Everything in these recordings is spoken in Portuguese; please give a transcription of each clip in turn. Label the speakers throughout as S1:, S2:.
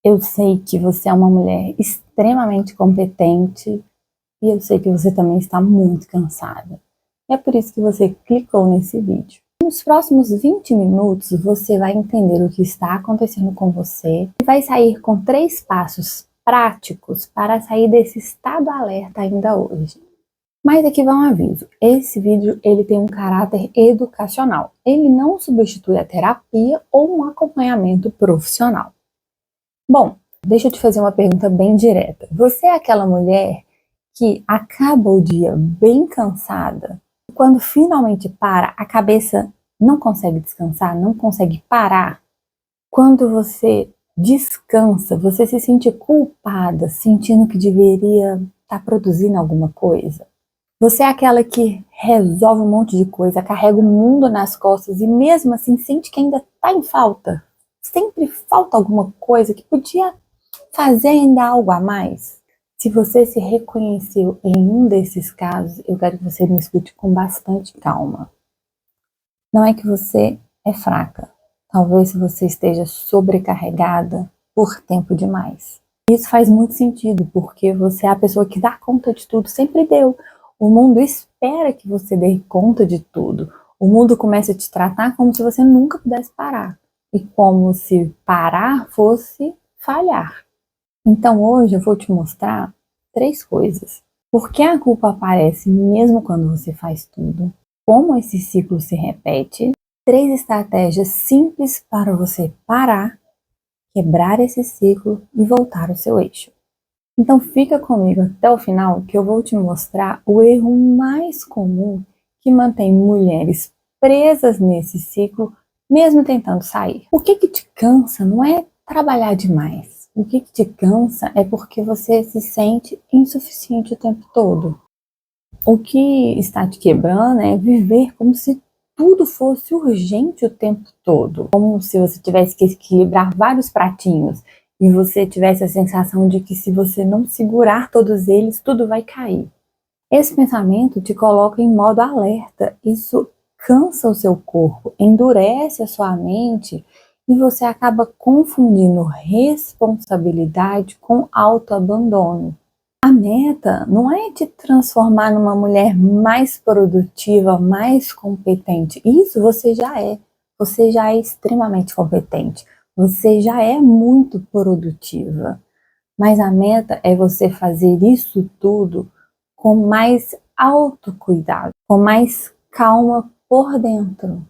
S1: Eu sei que você é uma mulher extremamente competente e eu sei que você também está muito cansada. É por isso que você clicou nesse vídeo. Nos próximos 20 minutos você vai entender o que está acontecendo com você e vai sair com 3 passos práticos para sair desse estado alerta ainda hoje. Mas aqui vai um aviso, esse vídeo ele tem um caráter educacional. Ele não substitui a terapia ou um acompanhamento profissional. Bom, deixa eu te fazer uma pergunta bem direta. Você é aquela mulher que acaba o dia bem cansada? Quando finalmente para, a cabeça não consegue descansar, não consegue parar? Quando você descansa, você se sente culpada, sentindo que deveria estar produzindo alguma coisa? Você é aquela que resolve um monte de coisa, carrega o mundo nas costas e mesmo assim sente que ainda está em falta? Sempre falta alguma coisa que podia fazer ainda algo a mais? Se você se reconheceu em um desses casos, eu quero que você me escute com bastante calma. Não é que você é fraca. Talvez você esteja sobrecarregada por tempo demais. Isso faz muito sentido, porque você é a pessoa que dá conta de tudo, sempre deu. O mundo espera que você dê conta de tudo. O mundo começa a te tratar como se você nunca pudesse parar. E como se parar fosse falhar. Então hoje eu vou te mostrar 3 coisas. Por que a culpa aparece mesmo quando você faz tudo? Como esse ciclo se repete? 3 estratégias simples para você parar, quebrar esse ciclo e voltar ao seu eixo. Então fica comigo até o final que eu vou te mostrar o erro mais comum que mantém mulheres presas nesse ciclo, mesmo tentando sair. O que te cansa não é trabalhar demais. O que te cansa é porque você se sente insuficiente o tempo todo. O que está te quebrando é viver como se tudo fosse urgente o tempo todo. Como se você tivesse que equilibrar vários pratinhos e você tivesse a sensação de que se você não segurar todos eles, tudo vai cair. Esse pensamento te coloca em modo alerta. Isso cansa o seu corpo, endurece a sua mente e você acaba confundindo responsabilidade com autoabandono. A meta não é te transformar numa mulher mais produtiva, mais competente. Isso você já é. Você já é extremamente competente. Você já é muito produtiva. Mas a meta é você fazer isso tudo com mais autocuidado, com mais calma por dentro,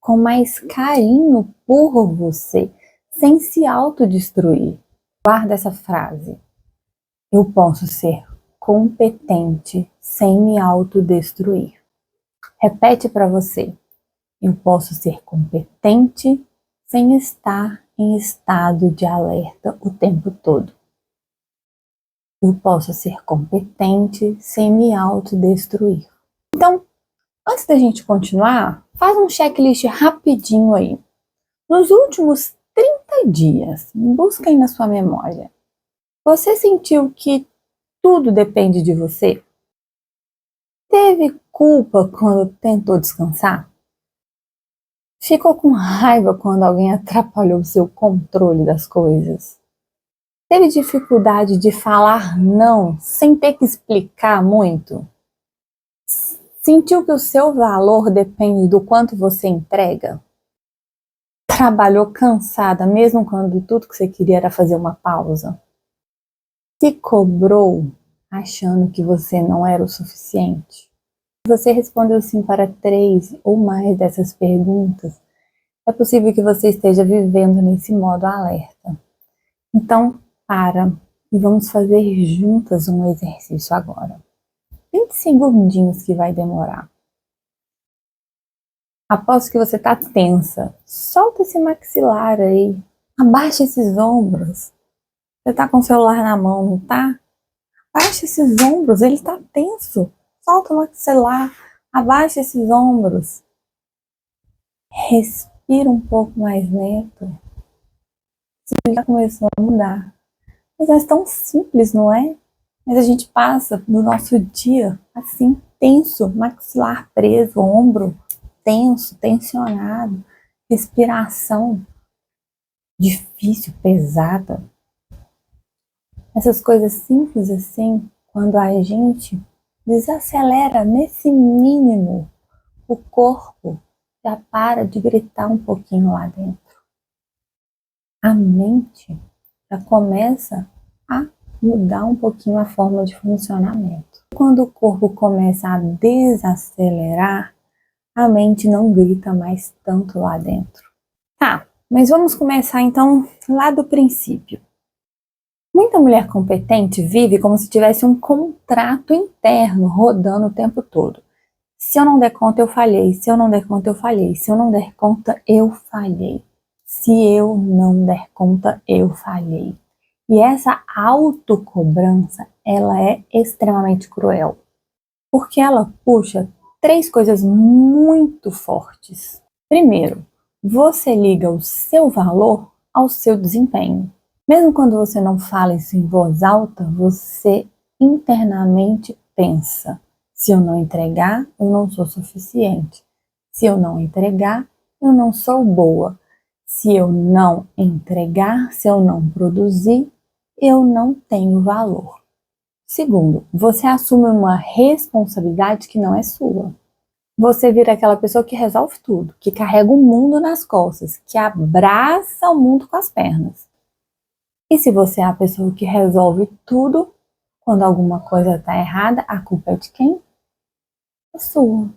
S1: com mais carinho por você, sem se autodestruir. Guarda essa frase. Eu posso ser competente sem me autodestruir. Repete para você. Eu posso ser competente sem estar em estado de alerta o tempo todo. Eu posso ser competente sem me autodestruir. Então, antes da gente continuar, faz um checklist rapidinho aí. Nos últimos 30 dias, busca aí na sua memória. Você sentiu que tudo depende de você? Teve culpa quando tentou descansar? Ficou com raiva quando alguém atrapalhou o seu controle das coisas? Teve dificuldade de falar não sem ter que explicar muito? Sentiu que o seu valor depende do quanto você entrega? Trabalhou cansada mesmo quando tudo que você queria era fazer uma pausa? Se cobrou achando que você não era o suficiente? Se você respondeu sim para 3 ou mais dessas perguntas, é possível que você esteja vivendo nesse modo alerta. Então, para e vamos fazer juntas um exercício agora. 20 segundinhos que vai demorar. Aposto que você está tensa. Solta esse maxilar aí. Abaixa esses ombros. Você está com o celular na mão, não tá? Abaixa esses ombros, ele está tenso. Solta o maxilar. Abaixa esses ombros. Respira um pouco mais lento. Isso já começou a mudar. Mas é tão simples, não é? Mas a gente passa no nosso dia assim, tenso, maxilar preso, ombro tenso, tensionado, respiração difícil, pesada. Essas coisas simples assim, quando a gente desacelera nesse mínimo, o corpo já para de gritar um pouquinho lá dentro. A mente já começa a mudar um pouquinho a forma de funcionamento. Quando o corpo começa a desacelerar, a mente não grita mais tanto lá dentro. Tá, mas vamos começar então lá do princípio. Muita mulher competente vive como se tivesse um contrato interno rodando o tempo todo. Se eu não der conta, eu falhei. Se eu não der conta, eu falhei. Se eu não der conta, eu falhei. Se eu não der conta, eu falhei. E essa autocobrança, ela é extremamente cruel. Porque ela puxa três coisas muito fortes. Primeiro, você liga o seu valor ao seu desempenho. Mesmo quando você não fala isso em voz alta, você internamente pensa: se eu não entregar, eu não sou suficiente. Se eu não entregar, eu não sou boa. Se eu não entregar, se eu não produzir, eu não tenho valor. Segundo, você assume uma responsabilidade que não é sua. Você vira aquela pessoa que resolve tudo, que carrega o mundo nas costas, que abraça o mundo com as pernas. E se você é a pessoa que resolve tudo, quando alguma coisa está errada, a culpa é de quem? É sua.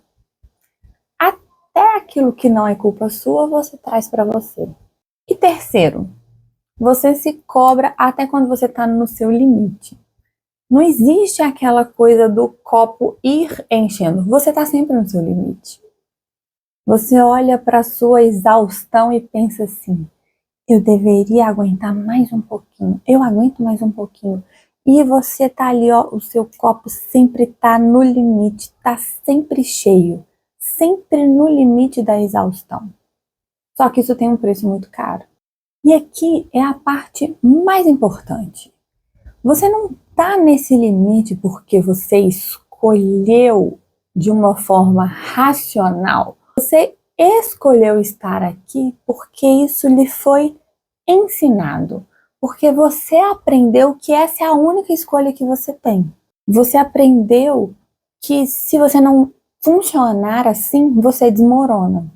S1: Até aquilo que não é culpa sua, você traz para você. E terceiro, você se cobra até quando você está no seu limite. Não existe aquela coisa do copo ir enchendo. Você está sempre no seu limite. Você olha para a sua exaustão e pensa assim: eu deveria aguentar mais um pouquinho. Eu aguento mais um pouquinho. E você tá ali, ó, o seu copo sempre tá no limite, tá sempre cheio, sempre no limite da exaustão. Só que isso tem um preço muito caro. E aqui é a parte mais importante. Você não tá nesse limite porque você escolheu de uma forma racional. Você escolheu estar aqui porque isso lhe foi ensinado, porque você aprendeu que essa é a única escolha que você tem. Você aprendeu que se você não funcionar assim, você desmorona.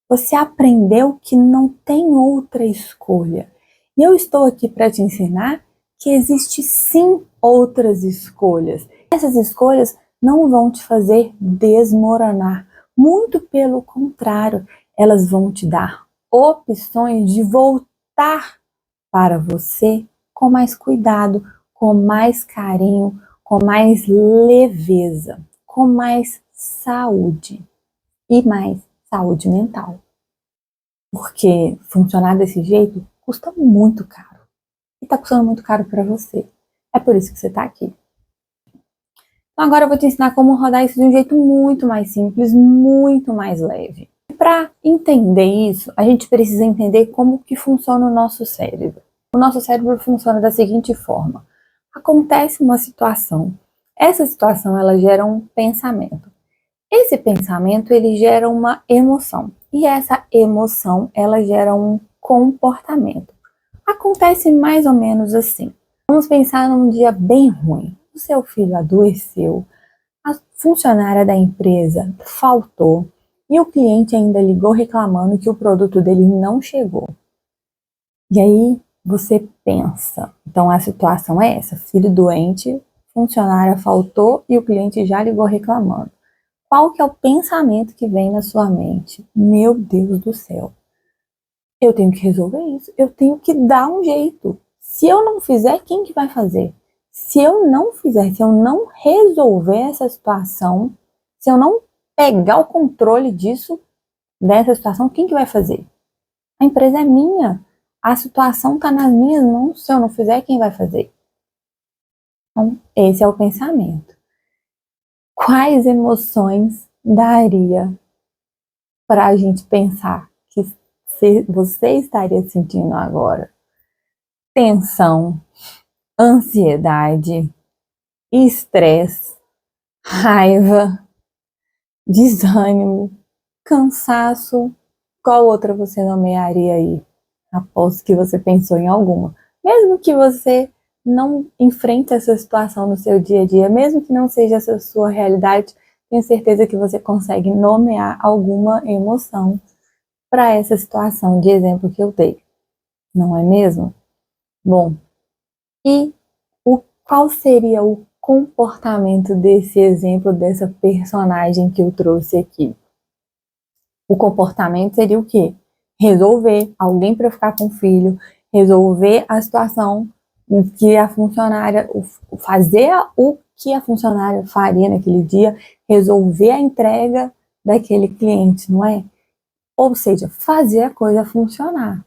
S1: Você aprendeu que não tem outra escolha. E eu estou aqui para te ensinar que existe sim outras escolhas. Essas escolhas não vão te fazer desmoronar. Muito pelo contrário, elas vão te dar opções de voltar para você com mais cuidado, com mais carinho, com mais leveza, com mais saúde e mais saúde mental. Porque funcionar desse jeito custa muito caro. E está custando muito caro para você. É por isso que você está aqui. Então agora eu vou te ensinar como rodar isso de um jeito muito mais simples, muito mais leve. Para entender isso, a gente precisa entender como que funciona o nosso cérebro. O nosso cérebro funciona da seguinte forma: acontece uma situação. Essa situação ela gera um pensamento. Esse pensamento ele gera uma emoção. E essa emoção ela gera um comportamento. Acontece mais ou menos assim. Vamos pensar num dia bem ruim. O seu filho adoeceu, a funcionária da empresa faltou e o cliente ainda ligou reclamando que o produto dele não chegou. E aí você pensa, então a situação é essa: filho doente, funcionária faltou e o cliente já ligou reclamando. Qual que é o pensamento que vem na sua mente? Meu Deus do céu, eu tenho que resolver isso, eu tenho que dar um jeito. Se eu não fizer, quem que vai fazer? Se eu não fizer, se eu não resolver essa situação, se eu não pegar o controle dessa situação, quem que vai fazer? A empresa é minha, a situação está nas minhas mãos, se eu não fizer, quem vai fazer? Então, esse é o pensamento. Quais emoções daria para a gente pensar que você estaria sentindo agora? Tensão, ansiedade, estresse, raiva, desânimo, cansaço. Qual outra você nomearia aí? Aposto que você pensou em alguma. Mesmo que você não enfrente essa situação no seu dia a dia, mesmo que não seja essa sua realidade, tenho certeza que você consegue nomear alguma emoção para essa situação de exemplo que eu dei, não é mesmo? Bom, e qual seria o comportamento desse exemplo, dessa personagem que eu trouxe aqui? O comportamento seria o quê? Resolver alguém para ficar com o filho, resolver a situação em que a funcionária, fazer o que a funcionária faria naquele dia, resolver a entrega daquele cliente, não é? Ou seja, fazer a coisa funcionar.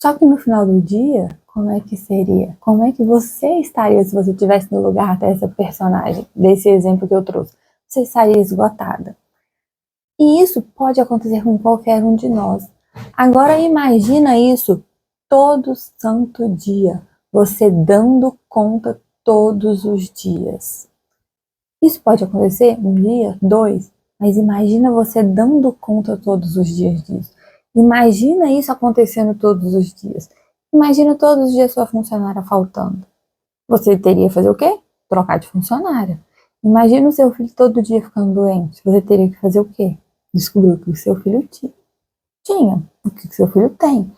S1: Só que no final do dia, como é que seria? Como é que você estaria se você estivesse no lugar dessa personagem, desse exemplo que eu trouxe? Você estaria esgotada. E isso pode acontecer com qualquer um de nós. Agora imagina isso todo santo dia, você dando conta todos os dias. Isso pode acontecer um dia, dois, mas imagina você dando conta todos os dias disso. Imagina isso acontecendo todos os dias. Imagina todos os dias sua funcionária faltando. Você teria que fazer o quê? Trocar de funcionária. Imagina o seu filho todo dia ficando doente. Você teria que fazer o quê? Descobrir o que o seu filho tinha, o que o seu filho tem.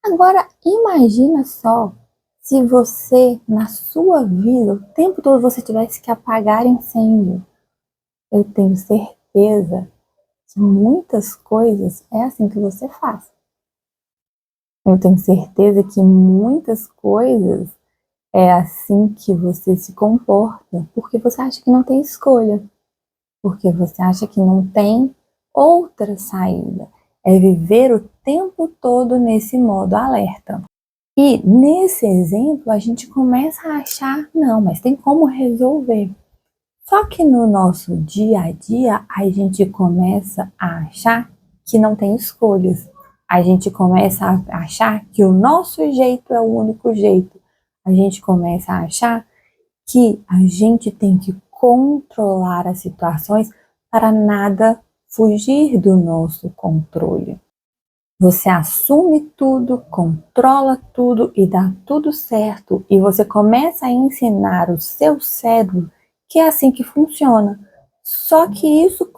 S1: Agora, imagina só se você, na sua vida, o tempo todo você tivesse que apagar incêndio. Eu tenho certeza que muitas coisas é assim que você faz. Eu tenho certeza que muitas coisas é assim que você se comporta, porque você acha que não tem escolha, porque você acha que não tem outra saída. É viver o tempo todo nesse modo alerta. E nesse exemplo a gente começa a achar, não, mas tem como resolver. Só que no nosso dia a dia a gente começa a achar que não tem escolhas. A gente começa a achar que o nosso jeito é o único jeito. A gente começa a achar que a gente tem que controlar as situações para nada fugir do nosso controle. Você assume tudo, controla tudo e dá tudo certo, e você começa a ensinar o seu cérebro que é assim que funciona. Só que isso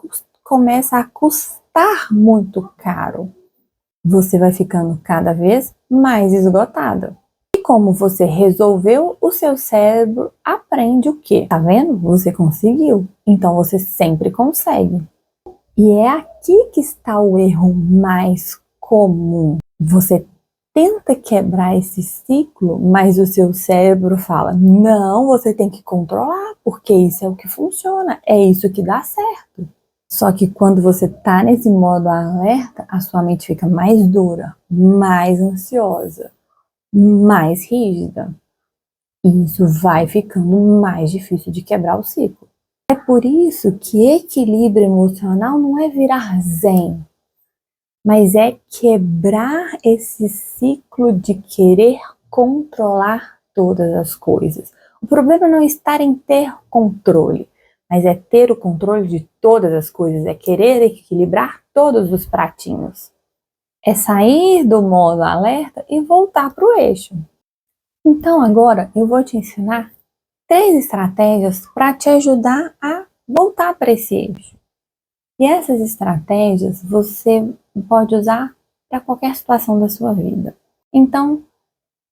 S1: começa a custar muito caro. Você vai ficando cada vez mais esgotada. E como você resolveu, o seu cérebro aprende o quê? Tá vendo? Você conseguiu. Então você sempre consegue. E é aqui que está o erro mais comum. Você tenta quebrar esse ciclo, mas o seu cérebro fala: não, você tem que controlar, porque isso é o que funciona, é isso que dá certo. Só que quando você está nesse modo alerta, a sua mente fica mais dura, mais ansiosa, mais rígida. E isso vai ficando mais difícil de quebrar o ciclo. É por isso que equilíbrio emocional não é virar zen, mas é quebrar esse ciclo de querer controlar todas as coisas. O problema não está em ter controle, mas é ter o controle de todas as coisas, é querer equilibrar todos os pratinhos. É sair do modo alerta e voltar para o eixo. Então agora eu vou te ensinar 3 estratégias para te ajudar a voltar para esse eixo. E essas estratégias você pode usar para qualquer situação da sua vida. Então,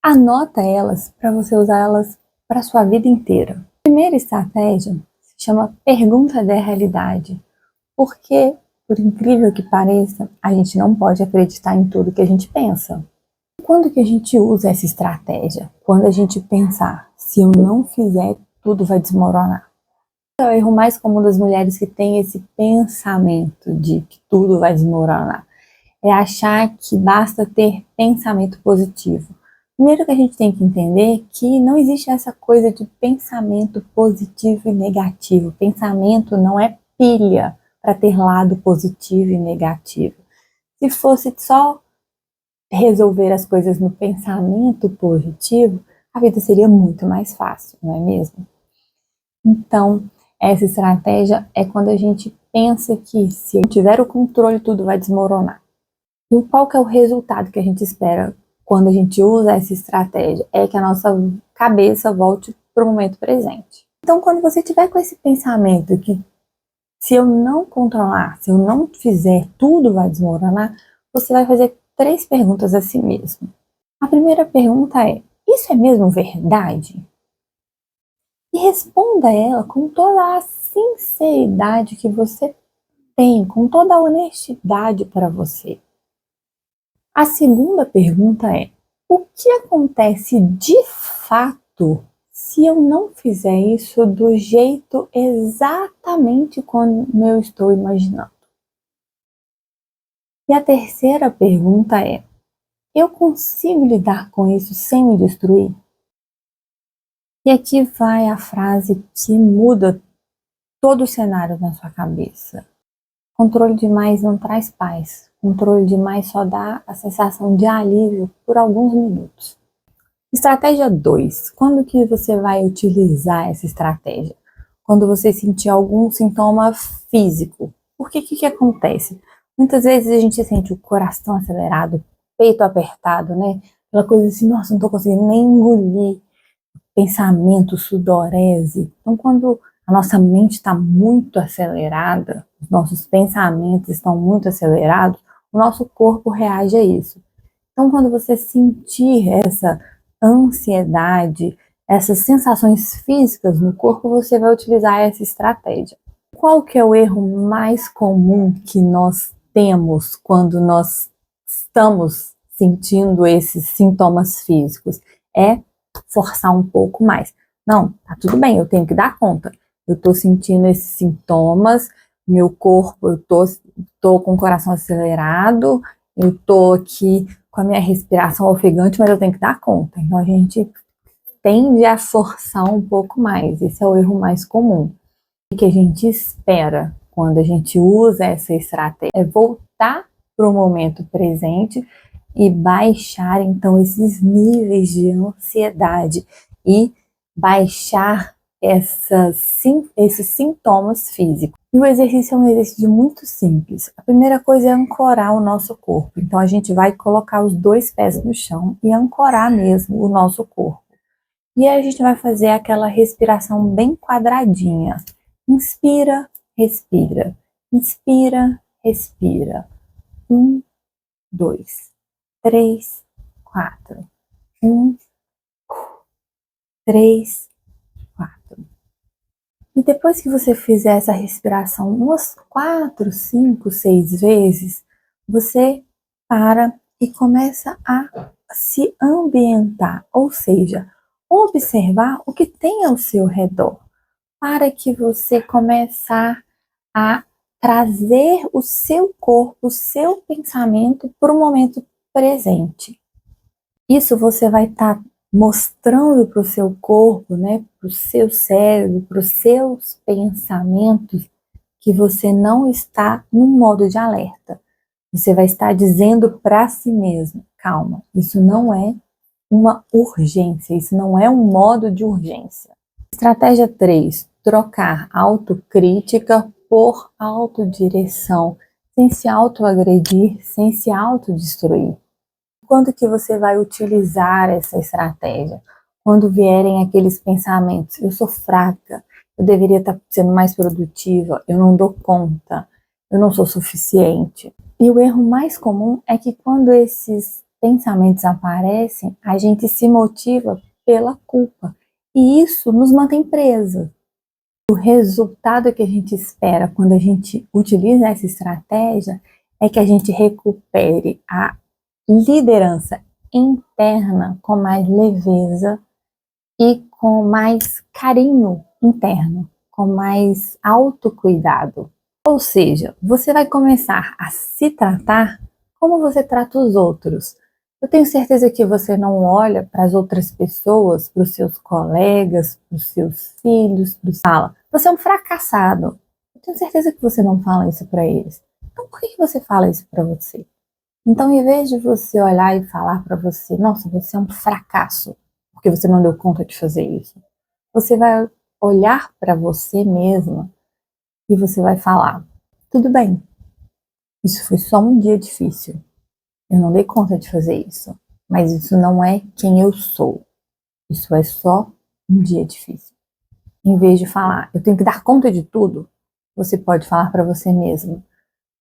S1: anota elas para você usar elas para a sua vida inteira. A primeira estratégia se chama pergunta da realidade, porque, por incrível que pareça, a gente não pode acreditar em tudo que a gente pensa. Quando que a gente usa essa estratégia? Quando a gente pensar, se eu não fizer, tudo vai desmoronar. É o erro mais comum das mulheres que têm esse pensamento de que tudo vai desmoronar. É achar que basta ter pensamento positivo. Primeiro que a gente tem que entender que não existe essa coisa de pensamento positivo e negativo. Pensamento não é pilha para ter lado positivo e negativo. Se fosse só resolver as coisas no pensamento positivo, a vida seria muito mais fácil, não é mesmo? Então, essa estratégia é quando a gente pensa que se eu tiver o controle, tudo vai desmoronar. E qual que é o resultado que a gente espera quando a gente usa essa estratégia? É que a nossa cabeça volte para o momento presente. Então, quando você tiver com esse pensamento que se eu não controlar, se eu não fizer, tudo vai desmoronar, você vai fazer 3 perguntas a si mesmo. A primeira pergunta é: isso é mesmo verdade? E responda ela com toda a sinceridade que você tem, com toda a honestidade para você. A segunda pergunta é: o que acontece de fato se eu não fizer isso do jeito exatamente como eu estou imaginando? E a terceira pergunta é: eu consigo lidar com isso sem me destruir? E aqui vai a frase que muda todo o cenário na sua cabeça. Controle demais não traz paz. Controle demais só dá a sensação de alívio por alguns minutos. Estratégia 2. Quando que você vai utilizar essa estratégia? Quando você sentir algum sintoma físico. Porque o que acontece? Muitas vezes a gente sente o coração acelerado, peito apertado, né? Aquela coisa assim, nossa, não tô conseguindo nem engolir. Pensamento, sudorese. Então, quando a nossa mente está muito acelerada, os nossos pensamentos estão muito acelerados, o nosso corpo reage a isso. Então, quando você sentir essa ansiedade, essas sensações físicas no corpo, você vai utilizar essa estratégia. Qual que é o erro mais comum que nós temos quando nós estamos sentindo esses sintomas físicos? É forçar um pouco mais. Não, tá tudo bem, eu tenho que dar conta. Eu tô sentindo esses sintomas, meu corpo, eu tô com o coração acelerado, eu tô aqui com a minha respiração ofegante, mas eu tenho que dar conta. Então a gente tende a forçar um pouco mais. Esse é o erro mais comum. O que a gente espera quando a gente usa essa estratégia é voltar para o momento presente e baixar então esses níveis de ansiedade e baixar esses sintomas físicos. E o exercício é um exercício muito simples. A primeira coisa é ancorar o nosso corpo. Então a gente vai colocar os 2 pés no chão e ancorar mesmo o nosso corpo. E aí a gente vai fazer aquela respiração bem quadradinha. Inspira, respira. Inspira, respira. 1, 2, 3, 4. 1, 3, 4. E depois que você fizer essa respiração umas 4, 5, 6 vezes, você para e começa a se ambientar, ou seja, observar o que tem ao seu redor, para que você começar a trazer o seu corpo, o seu pensamento para o momento presente. Isso você vai estar mostrando para o seu corpo, né, para o seu cérebro, para os seus pensamentos, que você não está no modo de alerta. Você vai estar dizendo para si mesmo: calma, isso não é uma urgência, isso não é um modo de urgência. Estratégia 3. Trocar autocrítica por autodireção, sem se autoagredir, sem se autodestruir. Quando que você vai utilizar essa estratégia? Quando vierem aqueles pensamentos: eu sou fraca, eu deveria estar sendo mais produtiva, eu não dou conta, eu não sou suficiente. E o erro mais comum é que quando esses pensamentos aparecem, a gente se motiva pela culpa. E isso nos mantém presos. O resultado que a gente espera quando a gente utiliza essa estratégia é que a gente recupere a liderança interna com mais leveza e com mais carinho interno, com mais autocuidado. Ou seja, você vai começar a se tratar como você trata os outros. Eu tenho certeza que você não olha para as outras pessoas, para os seus colegas, para os seus filhos, fala: você é um fracassado. Eu tenho certeza que você não fala isso para eles. Então por que você fala isso para você? Então, em vez de você olhar e falar para você: nossa, você é um fracasso, porque você não deu conta de fazer isso, você vai olhar para você mesma e você vai falar: tudo bem, isso foi só um dia difícil, eu não dei conta de fazer isso, mas isso não é quem eu sou. Isso é só um dia difícil. Em vez de falar, eu tenho que dar conta de tudo, você pode falar para você mesmo,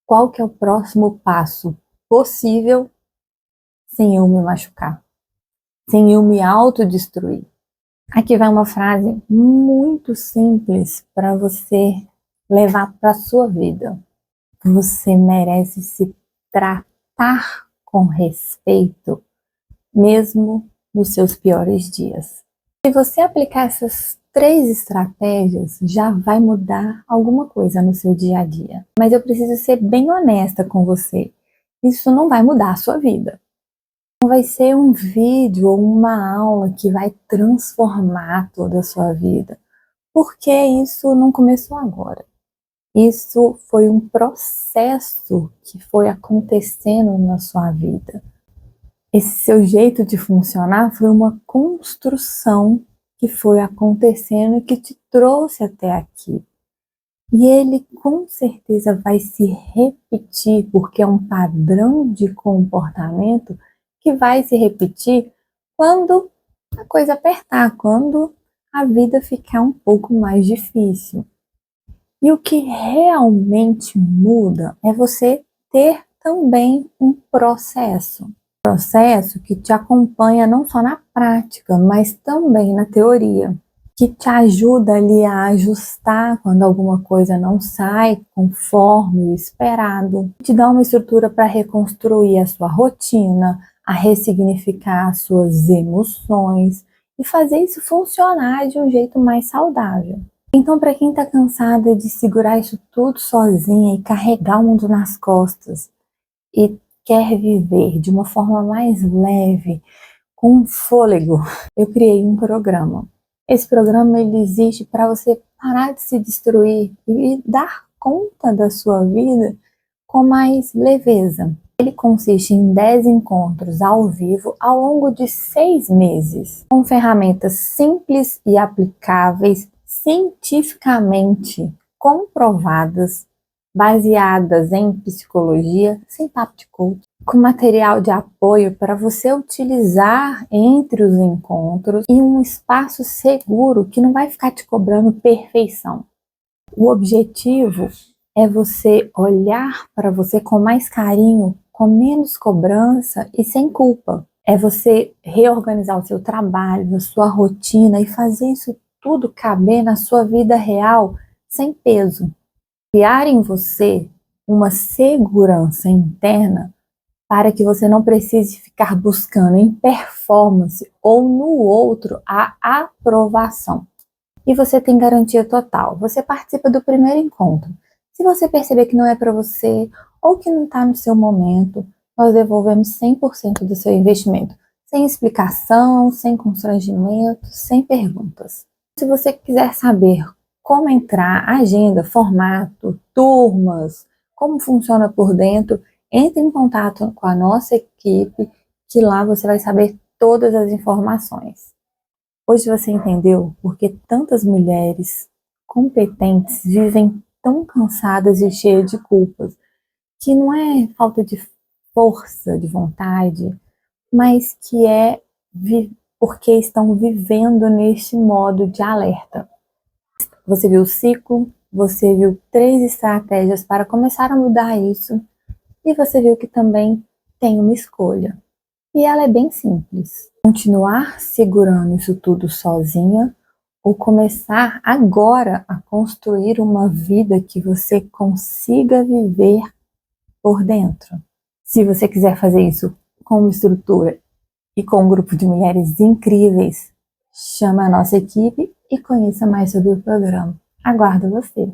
S1: qual que é o próximo passo possível sem eu me machucar, sem eu me autodestruir. Aqui vai uma frase muito simples para você levar para a sua vida. Você merece se tratar com respeito, mesmo nos seus piores dias. Se você aplicar essas 3 estratégias, já vai mudar alguma coisa no seu dia a dia. Mas eu preciso ser bem honesta com você. Isso não vai mudar a sua vida. Não vai ser um vídeo ou uma aula que vai transformar toda a sua vida. Porque isso não começou agora. Isso foi um processo que foi acontecendo na sua vida. Esse seu jeito de funcionar foi uma construção que foi acontecendo e que te trouxe até aqui. E ele com certeza vai se repetir, porque é um padrão de comportamento que vai se repetir quando a coisa apertar, quando a vida ficar um pouco mais difícil. E o que realmente muda é você ter também um processo. Processo que te acompanha não só na prática, mas também na teoria. Que te ajuda ali a ajustar quando alguma coisa não sai conforme o esperado. Te dá uma estrutura para reconstruir a sua rotina, a ressignificar as suas emoções e fazer isso funcionar de um jeito mais saudável. Então, para quem está cansada de segurar isso tudo sozinha e carregar o mundo nas costas e quer viver de uma forma mais leve, com fôlego, eu criei um programa. Esse programa ele existe para você parar de se destruir e dar conta da sua vida com mais leveza. Ele consiste em 10 encontros ao vivo ao longo de 6 meses, com ferramentas simples e aplicáveis, cientificamente comprovadas, baseadas em psicologia, sem papo de coach, com material de apoio para você utilizar entre os encontros e um espaço seguro que não vai ficar te cobrando perfeição. O objetivo é você olhar para você com mais carinho, com menos cobrança e sem culpa. É você reorganizar o seu trabalho, a sua rotina e fazer isso tudo caber na sua vida real sem peso. Criar em você uma segurança interna para que você não precise ficar buscando em performance ou no outro a aprovação. E você tem garantia total. Você participa do primeiro encontro. Se você perceber que não é para você ou que não está no seu momento, nós devolvemos 100% do seu investimento. Sem explicação, sem constrangimento, sem perguntas. Se você quiser saber como entrar, agenda, formato, turmas, como funciona por dentro, entre em contato com a nossa equipe, que lá você vai saber todas as informações. Hoje você entendeu por que tantas mulheres competentes vivem tão cansadas e cheias de culpas, que não é falta de força, de vontade, mas que é porque estão vivendo neste modo de alerta. Você viu o ciclo, você viu 3 estratégias para começar a mudar isso, e você viu que também tem uma escolha. E ela é bem simples. Continuar segurando isso tudo sozinha ou começar agora a construir uma vida que você consiga viver por dentro. Se você quiser fazer isso com uma estrutura e com um grupo de mulheres incríveis, chama a nossa equipe e conheça mais sobre o programa. Aguardo você!